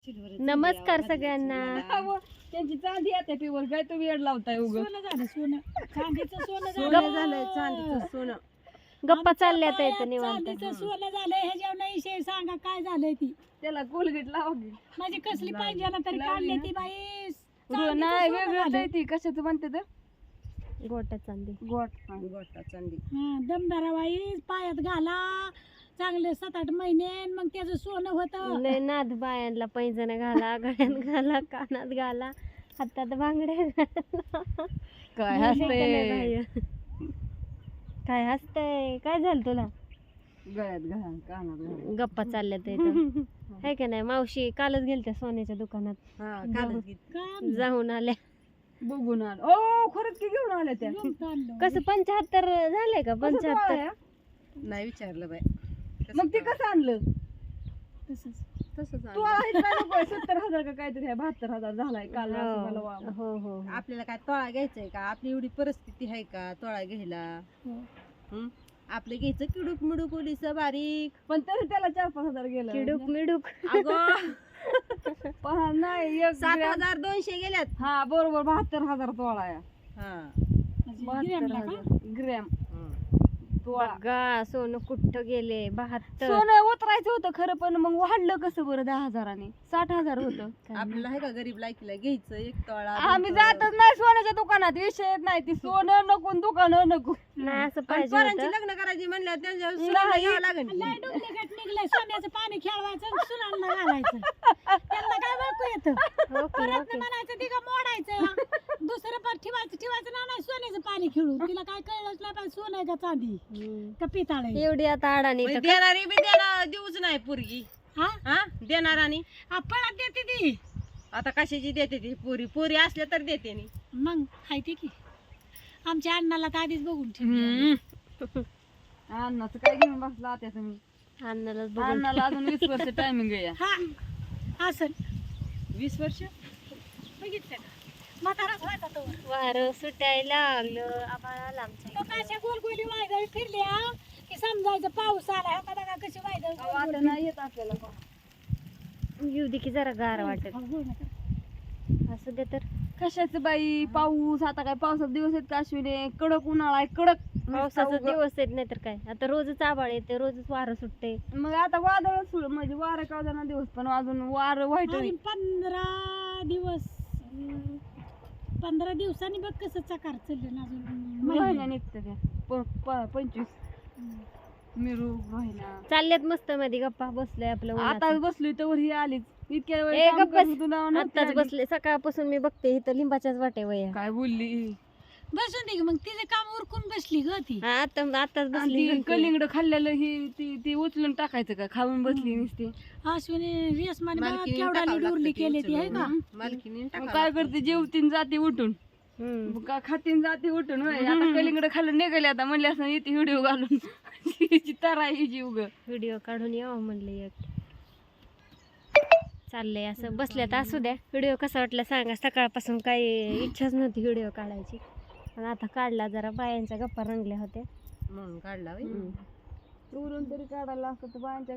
नमस्कार सगळ्यांना. त्यांची चांदी येते पिवर काय तुम्ही वेळ लावताय उगं. सोनं झालं सोनं चांदीचं सोनं सोनं झालं झालंय चांदीचं सोनं. गप्पा चालल्यात इथं निवांत. चांदीचं सोनं झालंय ह्याच्यावर विषय सांगा काय झालंय ती त्याला कोलगेट लावा की. माझी कसली पाहिजे ना तरी काढली ती बाई नाही वेगळं आहे ती कशाचं म्हणते तर गोटा चांदी. गोटा चांदी. दमदारा बाई पायात घाला चांगले 7-8 महिने मग त्याचं सोनं होतं. लय नाद बायांना पैंजण घाला, गळ्यात घाला, कानात घाला, हातात बांगड्या घाला. काय लय हसते बाई. काय हसतंय? काय झालं तुला? गळ्यात घाला कानात घाला. गप्पा चालल्यात इथं है का नाही. मावशी कालच गेलत्या सोन्याच्या दुकानात, काम जाऊन आल्या. बघून आलं. ओ खरंच की घेऊन आल्या त्या. घेऊन चाललो. कसं 75 झालंय का? 75 नाही विचारलं बाय. मग ते कसं आणलं तसंच तू आहे काय नको 70,000 का काहीतरी 72,000 झालाय काल असं मला वा. हो हो. आपल्याला काय तोळा घ्यायचंय का? आपली एवढी परिस्थिती आहे का तोळा घ्यायला? हो. आपलं घ्यायचं किडूक मिडूक ओलीस बारीक. पण तरी त्याला 4-5,000 गेलं. किडूक मिडूक. अगं नाही एक 7,200 गेल्यात. हा बरोबर 72,000 तोळा आहे. हा म्हणजे गिऱ्हाईकला का? 72,000 ग्रॅम तोळा. बघा सोनं कुठं गेले. 72. सोनं उतरायचं होतं खरं पण मग वाढलं कसं बरं 10,000 60,000 होतं. आपल्याला आहे का गरीब लायकीला घ्यायचं एक तोळा आम्ही जातच नाही सोन्याच्या दुकानात विषय येत नाही. ती सोनं नको दुकानं नको. नाही असं आणि पाहिजे पोरांची होतं. लग्न करायची म्हणल्यावर त्यांच्यावर नाही. सुनाला घ्यावं लागेल. लय डुप्लिकेट निघलंय सोन्याचं पाणी खेळवायचं आणि सुनांना घालायचं. त्यांना काय बळकू येतं ओके परत ओके. म्हणायचं तिला मोडायचं दुसरं पण ठेवायचं नाही सोन्याचं पाणी खेळू. तिला काय कळलंच नाही पाहिजे सोनं आहे का चांदी का पितळ आहे. एवढी आता अडाणी मग तर देणारी बी देणार देऊच नाही पोरगी. हा हा देणार आणि पळत देते ती आता कशाची देते ती पोरी पोरी असल्या तर देते नी. मग खायते की आमच्या अण्णाला तर आधीच बघून ठेवलं. अन्नाचं काय घेऊन बसला आता तुम्ही. अन्नालाच बघून. अन्नाला अजून 20 वर्ष टायमिंग आहे. हा असं 20 वर्ष बघितलं का म्हाताराच व्हायचा तो. वारं सुटायला लागलं. आभाळाला आमच्या तो अशा गोलगोली वायदळ फिरल्या की समजायचं पाऊस आला आता बघा कशी आता वायदळ नाही येत आपल्याला का. येऊ दे की जरा गार वाटत. असू दे तर. कशाचं बाई पाऊस आता काय पावसाचे दिवस आहेत का अश्विनी. कडक उन्हाळा आहे कडक. पावसाचा दिवस आहेत नाही तर काय. आता रोजच आभाळ येते, रोजच वारं सुटते. मग आता वादळच सुरू म्हणजे वारं का जाणार दिवस पण अजून वारं वाईट आणि 15 दिवसांनी बघ कसं चकार चाललं ना अजून महिना निघतं त्या 25 मिरू महिना. चालल्यात मस्त मध्ये गप्पा बसलोय आपलं उन्हात. आताच बसलोय तर ही आलीच इतक्या ए, वेळ काम गप्प बस. करत होतो ना, आत्ताच आली. बसले. सकाळपासून मी बघते इथं लिंबाच्याच वाटे वया. काय बोलली बसून दे मग तिचं काम उरकून बसली ग ती. आताच बसली. आणि ती कलिंगड खाल्लेलं ही ती उचलून टाकायचं का खाऊन बसली नुसती. अश्विनी रेसमाने बघा मालकीने केवढा टाकावं लागतं उरली ते केली ती आहे का. मालकीने मग टाकावं काय लागतं. करते जेवतीन जाते उठून का खातीन जाते उठून होय. आता कलिंगड खाल्लं निघाले आता म्हणले असं इथे व्हिडिओ घालून हिची तरा ही जीव ग. व्हिडिओ काढून यावं म्हणले. एक चाललंय असं बसल्यात. असू द्या. व्हिडिओ कसा वाटला सांगा. सकाळपासून काही इच्छाच नव्हती व्हिडिओ काढायची पण आता काढला. जरा बायांच्या गप्पा रंगल्या होत्या म्हणून काढला होय. उरून तरी काढायला असं तर बायांच्या